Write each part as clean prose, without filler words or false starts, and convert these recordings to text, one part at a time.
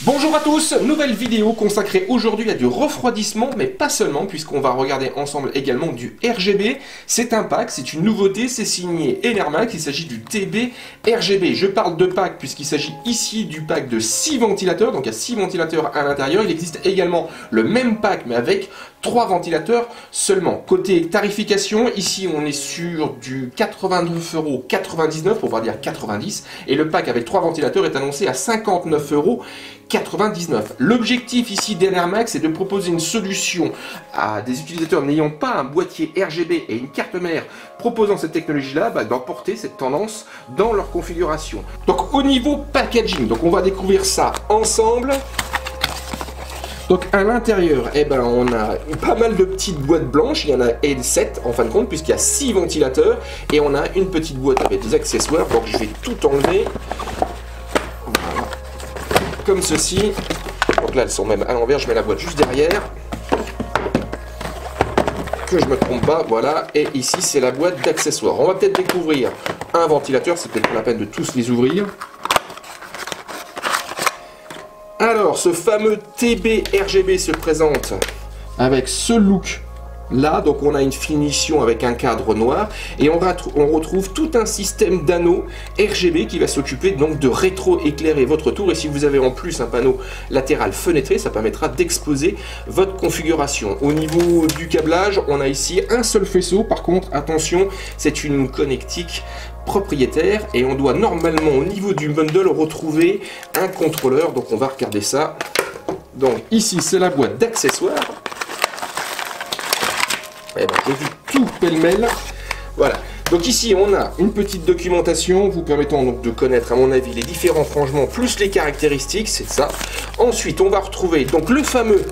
Bonjour à tous, nouvelle vidéo consacrée aujourd'hui à du refroidissement, mais pas seulement, puisqu'on va regarder ensemble également du RGB. C'est un pack, c'est une nouveauté, c'est signé Enermax, il s'agit du TB RGB. Je parle de pack puisqu'il s'agit ici du pack de 6 ventilateurs, donc il y a 6 ventilateurs à l'intérieur. Il existe également le même pack, mais avec 3 ventilateurs seulement. Côté tarification, ici on est sur du 89,99 €, on va dire 90, et le pack avec 3 ventilateurs est annoncé à 59,99 €. L'objectif ici d'Enermax est de proposer une solution à des utilisateurs n'ayant pas un boîtier RGB et une carte mère proposant cette technologie-là, d'emporter cette tendance dans leur configuration. Donc au niveau packaging, donc on va découvrir ça ensemble. Donc à l'intérieur, on a pas mal de petites boîtes blanches, il y en a 7 en fin de compte, puisqu'il y a 6 ventilateurs, et on a une petite boîte avec des accessoires, donc je vais tout enlever. Voilà. Comme ceci. Donc là elles sont même à l'envers, je mets la boîte juste derrière. Que je me trompe pas, voilà, et ici c'est la boîte d'accessoires. On va peut-être découvrir un ventilateur, c'est peut-être pas la peine de tous les ouvrir. Alors, ce fameux TB RGB se présente avec ce look là, donc on a une finition avec un cadre noir et on retrouve tout un système d'anneaux RGB qui va s'occuper donc de rétro-éclairer votre tour, et si vous avez en plus un panneau latéral fenêtré, ça permettra d'exposer votre configuration. Au niveau du câblage, on a ici un seul faisceau, par contre attention, c'est une connectique propriétaire et on doit normalement au niveau du bundle retrouver un contrôleur, donc on va regarder ça. Donc ici c'est la boîte d'accessoires. J'ai vu tout pêle-mêle. Voilà. Donc ici on a une petite documentation vous permettant donc de connaître à mon avis les différents frangements plus les caractéristiques, c'est ça. Ensuite on va retrouver donc le fameux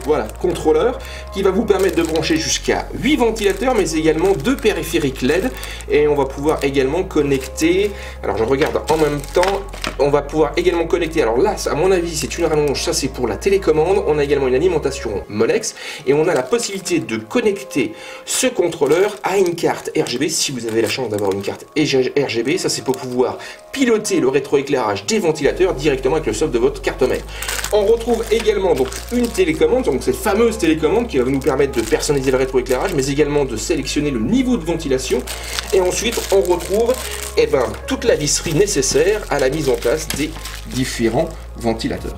contrôleur qui va vous permettre de brancher jusqu'à 8 ventilateurs, mais également 2 périphériques LED, et on va pouvoir également connecter, alors je regarde en même temps, on va pouvoir également connecter, alors là à mon avis c'est une rallonge, ça c'est pour la télécommande, on a également une alimentation Molex et on a la possibilité de connecter ce contrôleur à une carte RGB si vous avez la chance d'avoir une carte RGB. Ça c'est pour pouvoir piloter le rétroéclairage des ventilateurs directement avec le soft de votre carte mère. On retrouve également donc une télécommande, donc cette fameuse télécommande qui va nous permettre de personnaliser le rétroéclairage, mais également de sélectionner le niveau de ventilation. Et ensuite on retrouve toute la visserie nécessaire à la mise en place des différents ventilateurs.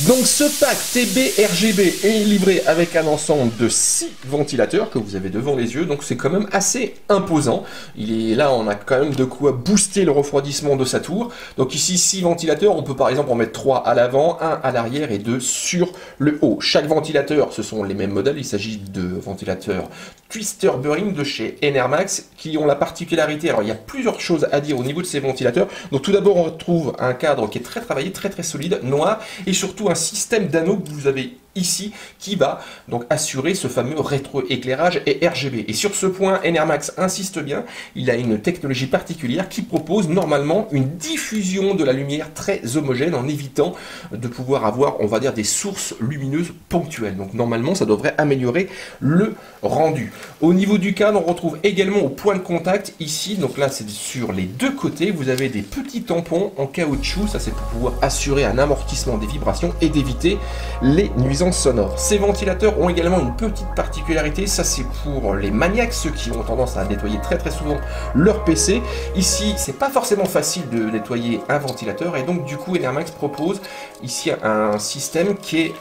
Donc ce pack TB RGB est livré avec un ensemble de 6 ventilateurs que vous avez devant les yeux, donc c'est quand même assez imposant. Là on a quand même de quoi booster le refroidissement de sa tour. Donc ici 6 ventilateurs, on peut par exemple en mettre 3 à l'avant, 1 à l'arrière et 2 sur le haut. Chaque ventilateur, ce sont les mêmes modèles, il s'agit de ventilateurs Twister Bearing de chez Enermax qui ont la particularité, alors il y a plusieurs choses à dire au niveau de ces ventilateurs. Donc tout d'abord on retrouve un cadre qui est très travaillé, très solide, noir, et surtout un système d'anneaux que vous avez ici qui va donc assurer ce fameux rétroéclairage et RGB. Et sur ce point, Enermax insiste bien, il a une technologie particulière qui propose normalement une diffusion de la lumière très homogène en évitant de pouvoir avoir, on va dire, des sources lumineuses ponctuelles. Donc normalement, ça devrait améliorer le rendu. Au niveau du cadre, on retrouve également au point de contact ici, donc là c'est sur les deux côtés, vous avez des petits tampons en caoutchouc, ça c'est pour pouvoir assurer un amortissement des vibrations et d'éviter les nuisances sonores. Ces ventilateurs ont également une petite particularité, ça c'est pour les maniaques, ceux qui ont tendance à nettoyer très souvent leur PC. Ici c'est pas forcément facile de nettoyer un ventilateur, et donc du coup Enermax propose ici un système qui est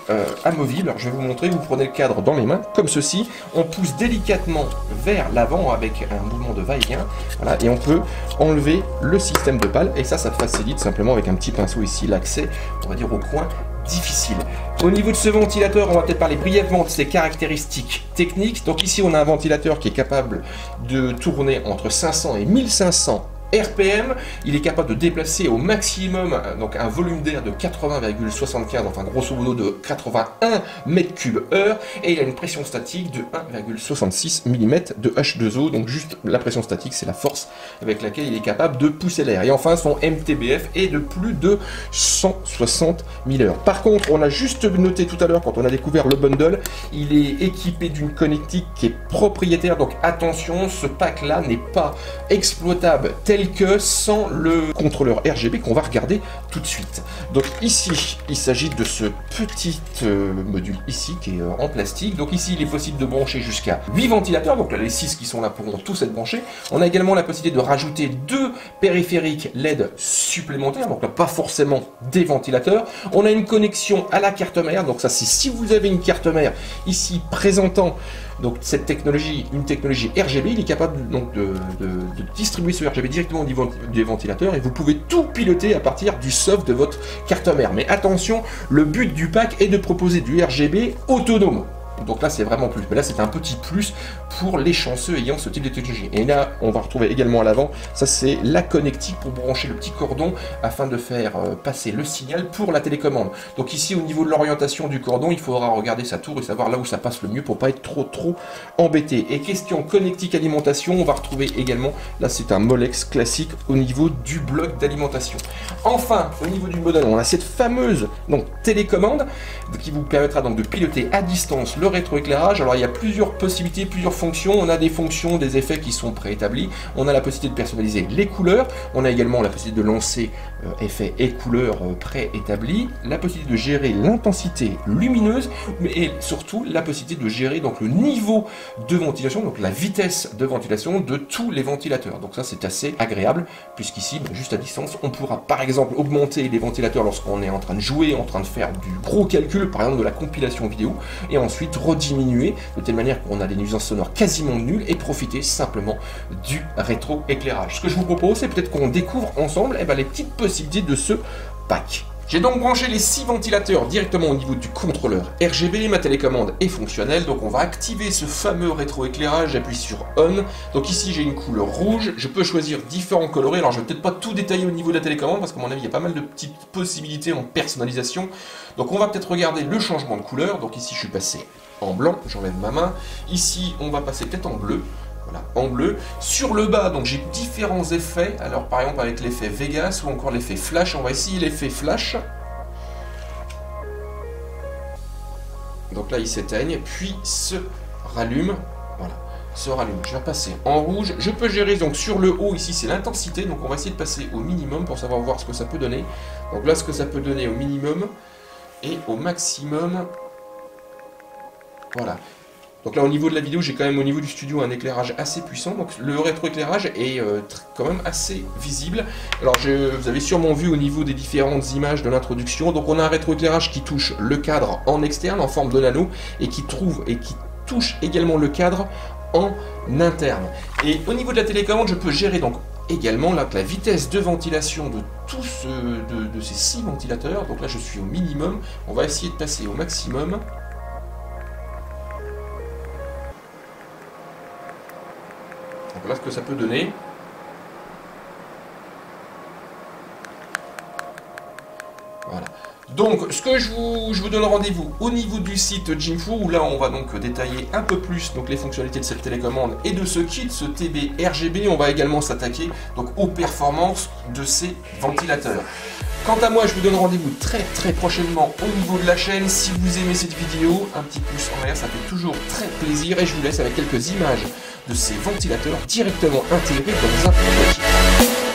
amovible. Alors je vais vous montrer, vous prenez le cadre dans les mains comme ceci, on pousse délicatement vers l'avant avec un mouvement de va-et-vient, voilà, et on peut enlever le système de pale, et ça facilite simplement avec un petit pinceau ici l'accès, on va dire, au coin difficile. Au niveau de ce ventilateur, on va peut-être parler brièvement de ses caractéristiques techniques. Donc ici on a un ventilateur qui est capable de tourner entre 500 et 1500 RPM, il est capable de déplacer au maximum donc un volume d'air de 80,75, enfin grosso modo de 81 m3/heure, et il a une pression statique de 1,66 mm de H2O, donc juste la pression statique, c'est la force avec laquelle il est capable de pousser l'air. Et enfin, son MTBF est de plus de 160 000 heures. Par contre, on a juste noté tout à l'heure, quand on a découvert le bundle, il est équipé d'une connectique qui est propriétaire, donc attention, ce pack là n'est pas exploitable tel que sans le contrôleur RGB qu'on va regarder tout de suite. Donc ici, il s'agit de ce petit module ici qui est en plastique. Donc ici, il est possible de brancher jusqu'à 8 ventilateurs, donc là les 6 qui sont là pourront tous être branchés. On a également la possibilité de rajouter 2 périphériques LED supplémentaires, donc là pas forcément des ventilateurs. On a une connexion à la carte mère, donc ça c'est si vous avez une carte mère ici présentant donc cette technologie, une technologie RGB, il est capable donc de distribuer ce RGB directement au niveau des ventilateurs, et vous pouvez tout piloter à partir du soft de votre carte mère. Mais attention, le but du pack est de proposer du RGB autonome. Donc là c'est vraiment plus, mais là c'est un petit plus pour les chanceux ayant ce type de technologie. Et là on va retrouver également à l'avant, ça c'est la connectique pour brancher le petit cordon afin de faire passer le signal pour la télécommande. Donc ici au niveau de l'orientation du cordon, il faudra regarder sa tour et savoir là où ça passe le mieux pour pas être trop embêté. Et question connectique alimentation, on va retrouver également, là c'est un Molex classique au niveau du bloc d'alimentation. Enfin au niveau du modèle, on a cette fameuse donc télécommande qui vous permettra donc de piloter à distance le rétroéclairage. Alors il y a plusieurs possibilités, plusieurs fonctions. On a des fonctions, des effets qui sont préétablis. On a la possibilité de personnaliser les couleurs. On a également la possibilité de lancer effets et couleurs préétablis. La possibilité de gérer l'intensité lumineuse, mais surtout la possibilité de gérer donc le niveau de ventilation, donc la vitesse de ventilation de tous les ventilateurs. Donc ça c'est assez agréable puisqu'ici, juste à distance, on pourra par exemple augmenter les ventilateurs lorsqu'on est en train de jouer, en train de faire du gros calcul, par exemple de la compilation vidéo, et ensuite rediminuer de telle manière qu'on a des nuisances sonores quasiment nulles et profiter simplement du rétroéclairage. Ce que je vous propose, c'est peut-être qu'on découvre ensemble les petites possibilités de ce pack. J'ai donc branché les 6 ventilateurs directement au niveau du contrôleur RGB, ma télécommande est fonctionnelle, donc on va activer ce fameux rétroéclairage, j'appuie sur ON, donc ici j'ai une couleur rouge, je peux choisir différents colorés, alors je vais peut-être pas tout détailler au niveau de la télécommande, parce qu'à mon avis il y a pas mal de petites possibilités en personnalisation, donc on va peut-être regarder le changement de couleur, donc ici je suis passé en blanc, j'enlève ma main, ici on va passer peut-être en bleu, voilà, en bleu. Sur le bas, donc j'ai différents effets. Alors par exemple avec l'effet Vegas ou encore l'effet Flash. On va essayer l'effet Flash. Donc là il s'éteigne, puis se rallume. Voilà, se rallume. Je vais repasser en rouge. Je peux gérer donc sur le haut ici c'est l'intensité. Donc on va essayer de passer au minimum pour savoir voir ce que ça peut donner. Donc là ce que ça peut donner au minimum et au maximum. Voilà. Donc là au niveau de la vidéo, j'ai quand même au niveau du studio un éclairage assez puissant, donc le rétroéclairage est quand même assez visible. Alors vous avez sûrement vu au niveau des différentes images de l'introduction, donc on a un rétroéclairage qui touche le cadre en externe en forme de l'anneau et qui touche également le cadre en interne. Et au niveau de la télécommande, je peux gérer donc également là, la vitesse de ventilation de tous de ces 6 ventilateurs. Donc là je suis au minimum, on va essayer de passer au maximum. Voilà ce que ça peut donner. Voilà. Donc, ce que je vous donne rendez-vous au niveau du site Jingfu, où là on va donc détailler un peu plus donc les fonctionnalités de cette télécommande et de ce kit, ce TB RGB. On va également s'attaquer donc aux performances de ces ventilateurs. Quant à moi, je vous donne rendez-vous très prochainement au niveau de la chaîne. Si vous aimez cette vidéo, un petit pouce en l'air, ça fait toujours très plaisir. Et je vous laisse avec quelques images de ces ventilateurs directement intégrés dans un prototype.